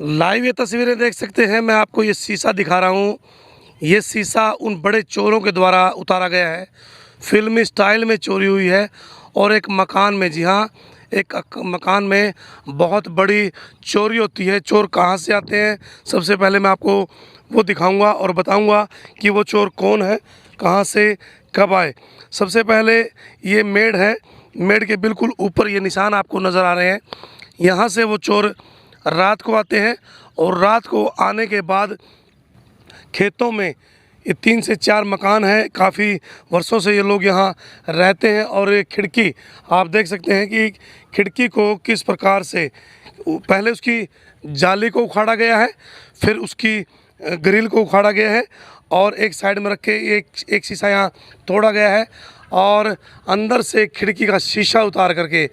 Live ये तस्वीरें देख सकते हैं। मैं आपको ये शीशा दिखा रहा हूँ। ये शीशा उन बड़े चोरों के द्वारा उतारा गया है। फिल्मी स्टाइल में चोरी हुई है और एक मकान में, जी हाँ, एक मकान में बहुत बड़ी चोरी होती है। चोर कहाँ से आते हैं, सबसे पहले मैं आपको वो दिखाऊंगा और बताऊंगा कि वो चोर कौन है, कहाँ से कब आए। सबसे पहले ये मेड़ है। मेड़ के बिल्कुल ऊपर ये निशान आपको नज़र आ रहे हैं। यहाँ से वो चोर रात को आते हैं और रात को आने के बाद खेतों में, ये 3 से 4 मकान है। काफ़ी वर्षों से ये लोग यहाँ रहते हैं। और ये खिड़की आप देख सकते हैं कि खिड़की को किस प्रकार से पहले उसकी जाली को उखाड़ा गया है, फिर उसकी ग्रिल को उखाड़ा गया है और एक साइड में रख के एक शीशा यहाँ तोड़ा गया है और अंदर से खिड़की का शीशा उतार करके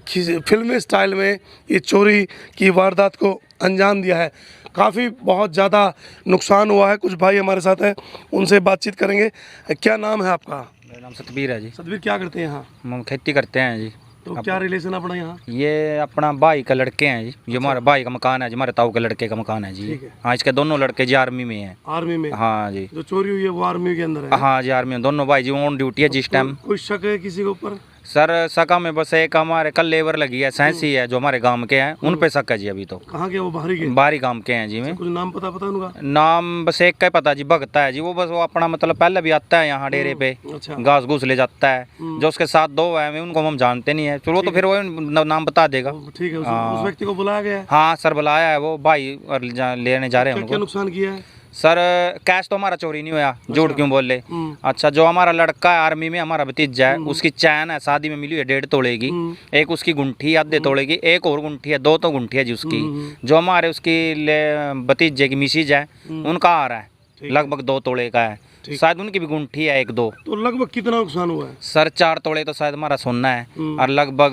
फिल्मी स्टाइल में ये चोरी की वारदात को अंजाम दिया है। काफ़ी बहुत ज़्यादा नुकसान हुआ है। कुछ भाई हमारे साथ हैं, उनसे बातचीत करेंगे। क्या नाम है आपका? मेरा नाम सतबीर है जी। सतबीर, क्या करते हैं यहाँ? हम खेती करते हैं जी। तो क्या रिलेशन अपना यहाँ? ये अपना भाई का लड़के हैं जी। ये हमारा भाई का मकान है जी, हमारे ताऊ के लड़के का मकान है जी। ठीक है। हाँ, इसके दोनों लड़के जी आर्मी में हैं। आर्मी में? हाँ जी। जो चोरी हुई है वो आर्मी के अंदर है? हाँ जी, आर्मी में दोनों भाई जी ऑन ड्यूटी है जिस टाइम। कोई शक है किसी के ऊपर? सर सका में बस एक हमारे कल लेबर लगी है, सैंसी है, जो हमारे गांव के हैं, उन पे शक है जी। अभी तो कहाँ के वो? बाहरी के? बाहरी गांव के हैं जी। में कुछ नाम पता उनका? नाम बस एक का ही पता जी, भगता है जी। वो बस वो अपना मतलब पहले भी आता है यहाँ डेरे पे, अच्छा। घास घूस ले जाता है। जो उसके साथ 2 है, उनको हम जानते नहीं है। चलो तो फिर वो नाम बता देगा। ठीक है। उस व्यक्ति को बुलाया गया है? हाँ सर, बुलाया है वो भाई और लेने जा रहे हैं क्या उनको। नुकसान किया है सर कैश तो हमारा चोरी नहीं हुआ, झूठ क्यों बोल ले। अच्छा, जो हमारा लड़का है आर्मी में, हमारा भतीजा है, उसकी चैन है शादी में मिली है 1.5 तोले की। एक उसकी गुंठी आधे तोले की, एक और गुंठी है, 2 तो गुंठी है जी उसकी। जो हमारे उसकी भतीजे की मिसिज है, उनका आ रहा है लगभग 2 तोले का है। शायद उनकी भी गुंठी है 1-2। तो लगभग कितना नुकसान हुआ है? सर 4 तोले तो शायद हमारा सोना है और लगभग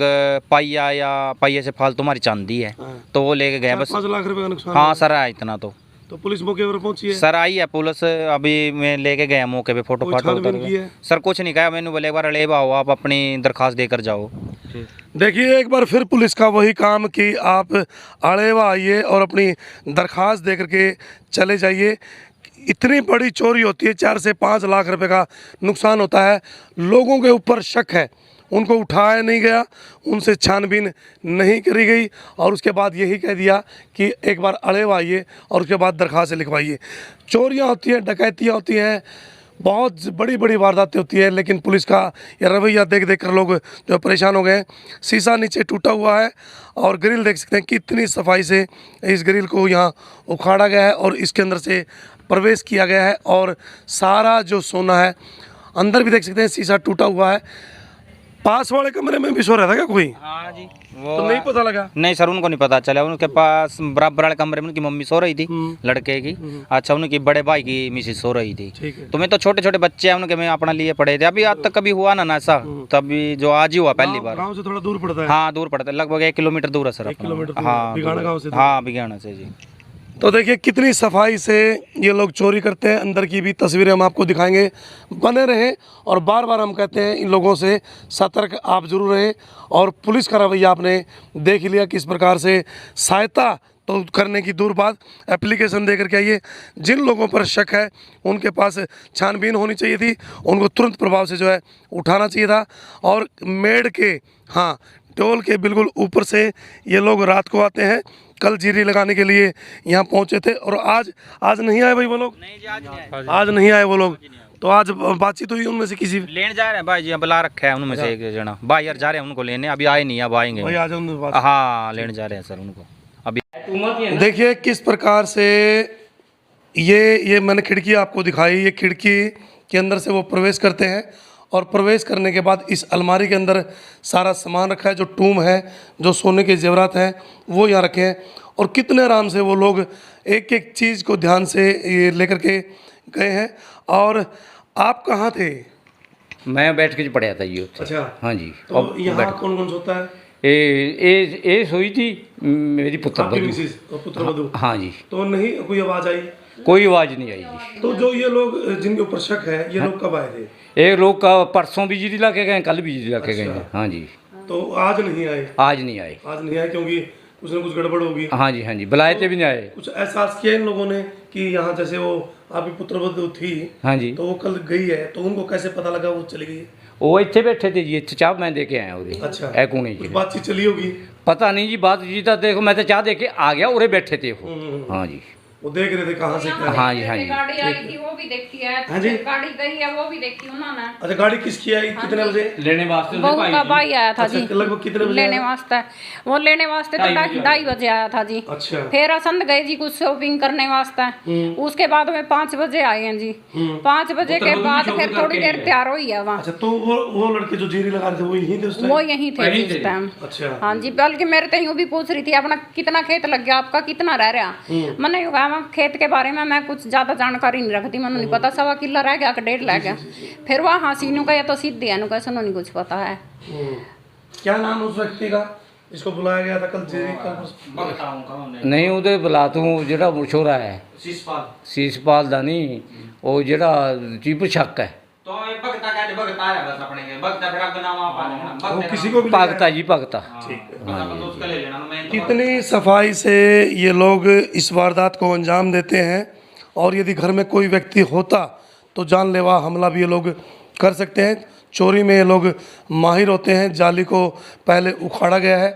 पाइया या पाइये से फालतू हमारी चांदी है। तो वो लेके गए बस। 5 लाख रुपए का नुकसान? हाँ सर, है इतना तो। तो पुलिस मौके पर पहुंची है? सर आई है पुलिस, अभी मैं लेके गया मौके पे, फोटो फाटो उतर की है? सर कुछ नहीं कहा, मैंने बोले एक बार अलेबा हो, आप अपनी दरखास्त देकर जाओ। देखिए, एक बार फिर पुलिस का वही काम कि आप अड़ेवा आइए और अपनी दरखास्त दे करके चले जाइए। इतनी बड़ी चोरी होती है, 4 से 5 लाख रुपए का नुकसान होता है। लोगों के ऊपर शक है, उनको उठाया नहीं गया, उनसे छानबीन नहीं करी गई और उसके बाद यही कह दिया कि एक बार अड़ेवा आइए और उसके बाद दरखास्त लिखवाइए। चोरियां होती हैं, डकैतियां होती हैं, बहुत बड़ी बड़ी वारदातें होती है, लेकिन पुलिस का यह रवैया देख देख कर लोग जो परेशान हो गए हैं। शीशा नीचे टूटा हुआ है और ग्रिल देख सकते हैं कितनी सफाई से इस ग्रिल को यहाँ उखाड़ा गया है और इसके अंदर से प्रवेश किया गया है और सारा जो सोना है अंदर भी देख सकते हैं, शीशा टूटा हुआ है। पास वाले कमरे में भी सो रहा था क्या कोई? हाँ जी। वो तो नहीं पता लगा? नहीं सर, उनको नहीं पता चला। उनके पास बराबर वाले कमरे में उनकी मम्मी सो रही थी, लड़के की। अच्छा, उनकी बड़े भाई की मिसेज सो रही थी। तो मैं तो छोटे छोटे बच्चे हैं उनके, मैं अपना लिए पड़े थे। अभी आज तक कभी हुआ ना ऐसा, तभी जो आज ही हुआ पहली बार। गांव से थोड़ा दूर पड़ता है? हाँ दूर पड़ता है, लगभग 1 किलोमीटर दूर है सर। 1 किलोमीटर? हाँ, बिगाना गाँव से? हाँ, बिगाना से जी। तो देखिए कितनी सफाई से ये लोग चोरी करते हैं। अंदर की भी तस्वीरें हम आपको दिखाएंगे, बने रहें। और बार बार हम कहते हैं इन लोगों से सतर्क आप जरूर रहें। और पुलिस का रवैया आपने देख लिया किस प्रकार से सहायता तो करने की दूर बात, एप्लीकेशन दे करके आइए। जिन लोगों पर शक है उनके पास छानबीन होनी चाहिए थी, उनको तुरंत प्रभाव से जो है उठाना चाहिए था। और मेड़ के, हाँ, टोल के बिल्कुल ऊपर से ये लोग रात को आते हैं। कल जीरी लगाने के लिए यहाँ पहुँचे थे और आज नहीं आए भाई वो लोग? आज नहीं आए वो लोग। तो आज बातचीत हुई उनमें से किसी? लेने जा रहे हैं भाई जी, बुला रखा है उनमें से एक जना भाई यार, जा रहे हैं उनको लेने। अभी आए नहीं, अब आएंगे भाई। आज उनके हाँ, लेने जा रहे हैं सर उनको अभी। देखिए किस प्रकार से ये मैंने खिड़की आपको दिखाई। ये खिड़की के अंदर से वो प्रवेश करते हैं और प्रवेश करने के बाद इस अलमारी के अंदर सारा सामान रखा है। जो टूम है, जो सोने के जेवरात हैं, वो यहाँ रखे हैं। और कितने आराम से वो लोग एक एक चीज़ को ध्यान से ये लेकर के गए हैं। और आप कहाँ थे? मैं बैठ के पढ़ा था ये। अच्छा। हाँ जी। तो यहाँ कौन कौन सोता है? ए सोई थी मेरी पुत्र वधू। हाँ जी। तो नहीं कोई आवाज़ आई? कोई आवाज़ नहीं आई जी। तो जो ये लोग जिनके ऊपर शक है, ये लोग कब आए थे? ये लोग का परसों बिजली ला के गए, कल बिजली ला के गए हैं। हाँ जी। तो आज नहीं आए? आज नहीं आए। आज नहीं आए क्योंकि कुछ ना कुछ गड़बड़ होगी। हाँ जी बुलाए थे भी नहीं आए। कुछ एहसास किया इन लोगों ने कि यहाँ जैसे वो आपकी पुत्रवधू थी, हाँ जी तो वो कल गई है, तो उनको कैसे पता लगा वो चली गई है? वो इतने बैठे थे जी, इतने चाह मैं दे के आया उरे। अच्छा, ए कूने कुछ जी बातचीत चली होगी। पता नहीं जी बात जी, तो देखो मैं तो चाह दे के आ गया, उरे बैठे थे वो। हाँ जी वो देख रहे थे कहाँ से क्या है। हाँ जी गाड़ी आई थी वो भी देखी है। हाँ जी। गाड़ी गई है वो भी देखी उन्होंने। अच्छा, गाड़ी किसकी आई, कितने बजे? लेने वास्ते बहू का भाई आया था जी। अच्छा, लगभग कितने बजे लेने आया? वास्ते, वो लेने वास्ते तो 2:30 बजे आया था जी। अच्छा। फिर असंद गए जी कुछ शॉपिंग करने वास्ते। उसके बाद में 5 बजे आए हैं जी। 5 बजे के बाद फिर थोड़ी देर तैयार हुई है वहाँ। अच्छा, तो वो लड़के जो जीरी लगा रहे थे वो यहीं थे उस टाइम? वो यहीं थे जी उस टाइम। अच्छा। हाँ जी, बल्कि मेरे तो यूँ भी पूछ रही थी अपना कितना खेत लग गया, आपका कितना रह रहा। मैंने यूँ कहा खेत के बारे में मैं कुछ ज्यादा जानकारी नहीं रखती, मैंने नहीं पता 1.25 किलो रह गया कि 1.5 रह गया। फिर वहाँ हसीनू का या तो सीधे अनु का सुनो नहीं कुछ पता है। क्या नाम उस व्यक्ति का जिसको बुलाया गया था कल जीरी? कल नहीं ਉਹਦੇ ਬੁਲਾ ਤੂੰ ਜਿਹੜਾ ਮੁਸ਼ੋਰਾ ਹੈ ਸੀਸਪਾਲ ਦਾ ਨਹੀਂ, ਉਹ ਜਿਹੜਾ ਚੀਪ ਸ਼ੱਕ ਹੈ तो ये भगता क्या भगता है बस अपने के भगता फिर आपका नाम आप आ लेना वो किसी को भी ले ਭਗਤਾ ਜੀ ਭਗਤਾ। जाए। उसका ले लेना मैं कितनी सफाई से ये लोग इस वारदात को अंजाम देते हैं, और यदि घर में कोई व्यक्ति होता तो जानलेवा हमला भी ये लोग कर सकते हैं। चोरी में ये लोग माहिर होते हैं। जाली को पहले उखाड़ा गया है,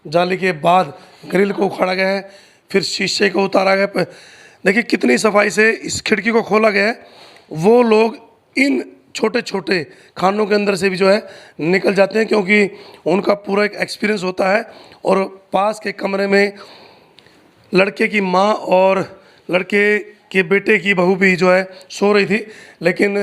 जाली के बाद ग्रिल को उखाड़ा गया है, फिर शीशे को उतारा गया। देखिए कितनी सफाई से इस खिड़की को खोला गया है। वो लोग इन छोटे छोटे खानों के अंदर से भी जो है निकल जाते हैं, क्योंकि उनका पूरा एक एक्सपीरियंस होता है। और पास के कमरे में लड़के की माँ और लड़के के बेटे की बहू भी जो है सो रही थी, लेकिन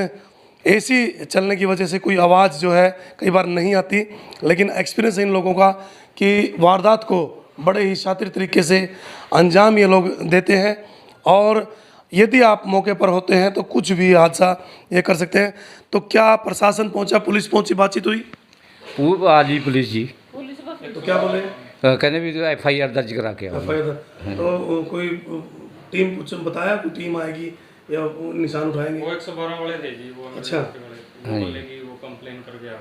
एसी चलने की वजह से कोई आवाज़ जो है कई बार नहीं आती। लेकिन एक्सपीरियंस है इन लोगों का कि वारदात को बड़े ही शातिर तरीके से अंजाम ये लोग देते हैं, और यदि आप मौके पर होते हैं तो कुछ भी हादसा ये कर सकते हैं। तो क्या प्रशासन पहुंचा, पुलिस पहुंची, बातचीत हुई? ਉਹ ਆ जी पुलिस जी, तो क्या बोले? ਕਹਿੰਦੇ ਵੀ FIR दर्ज करा के आओ। तो कोई टीम कुछ बताया, कोई टीम आएगी या वो निशान उठाएंगे? वो 112 वाले थे जी, वो अच्छा। वो बोले कि वो कंप्लेन कर गया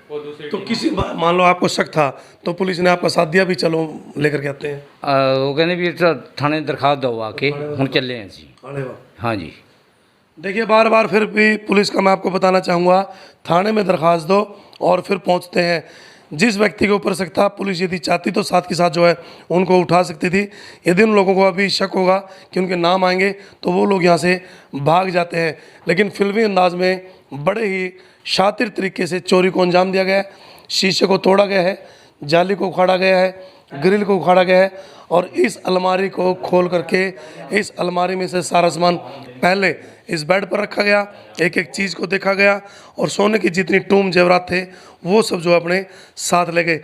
वो दूसरी तो किसी मान लो आपको शक था तो पुलिस ने आपका साथ दिया भी, चलो लेकर के आते हैं? ਉਹ ਕਹਿੰਦੇ ਵੀ ਇੱਥੇ ਥਾਣੇ ਦਰਖਾਸਤ ਦਿਓ आ के, ਹੁਣ ਚੱਲੇ ਹਾਂ जी। अरे वाह। हाँ जी देखिए बार बार फिर भी पुलिस का मैं आपको बताना चाहूँगा, थाने में दरख्वास्त दो और फिर पहुँचते हैं। जिस व्यक्ति के ऊपर शक था, पुलिस यदि चाहती तो साथ के साथ जो है उनको उठा सकती थी। यदि उन लोगों को अभी शक होगा कि उनके नाम आएंगे तो वो लोग यहाँ से भाग जाते हैं। लेकिन फिल्मी अंदाज में बड़े ही शातिर तरीके से चोरी को अंजाम दिया गया है। शीशे को तोड़ा गया है, जाली को उखाड़ा गया है, ग्रिल को उखाड़ा गया है, और इस अलमारी को खोल करके इस अलमारी में से सारा सामान पहले इस बेड पर रखा गया, एक एक चीज़ को देखा गया, और सोने की जितनी टूम जेवरात थे वो सब जो अपने साथ ले गए।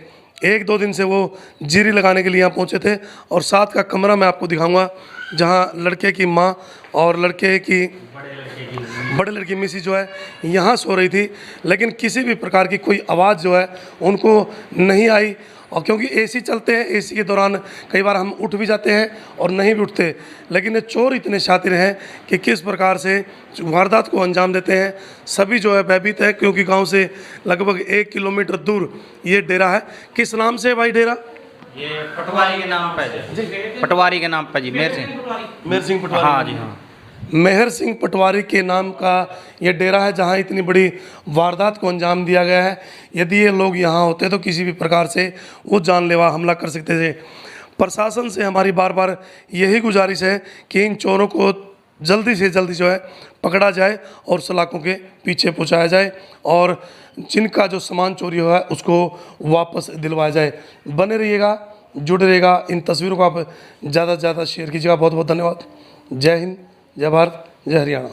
1-2 दिन से वो जीरी लगाने के लिए यहाँ पहुँचे थे, और साथ का कमरा मैं आपको दिखाऊंगा जहाँ लड़के की माँ और लड़के की बड़े लड़की मिसी जो है यहाँ सो रही थी, लेकिन किसी भी प्रकार की कोई आवाज़ जो है उनको नहीं आई। और क्योंकि एसी चलते हैं, एसी के दौरान कई बार हम उठ भी जाते हैं और नहीं भी उठते, लेकिन ये चोर इतने शातिर हैं कि किस प्रकार से वारदात को अंजाम देते हैं। सभी जो है भयभीत है, क्योंकि गांव से लगभग 1 किलोमीटर दूर ये डेरा है। किस नाम से है भाई डेरा? ये पटवारी के नाम पे है, पटवारी के नाम पे जी, मेहर सिंह पटवारी। हाँ जी हाँ, मेहर सिंह पटवारी के नाम का ये डेरा है जहाँ इतनी बड़ी वारदात को अंजाम दिया गया है। यदि ये लोग यहाँ होते तो किसी भी प्रकार से वो जानलेवा हमला कर सकते थे। प्रशासन से हमारी बार बार यही गुजारिश है कि इन चोरों को जल्दी से जल्दी जो है पकड़ा जाए और सलाखों के पीछे पहुँचाया जाए, और जिनका जो सामान चोरी हुआ है उसको वापस दिलवाया जाए। बने रहिएगा, जुड़े रहिएगा। इन तस्वीरों को आप ज़्यादा से ज़्यादा शेयर कीजिएगा। बहुत बहुत धन्यवाद। जय हिंद, जय भारत, जय हरियाणा।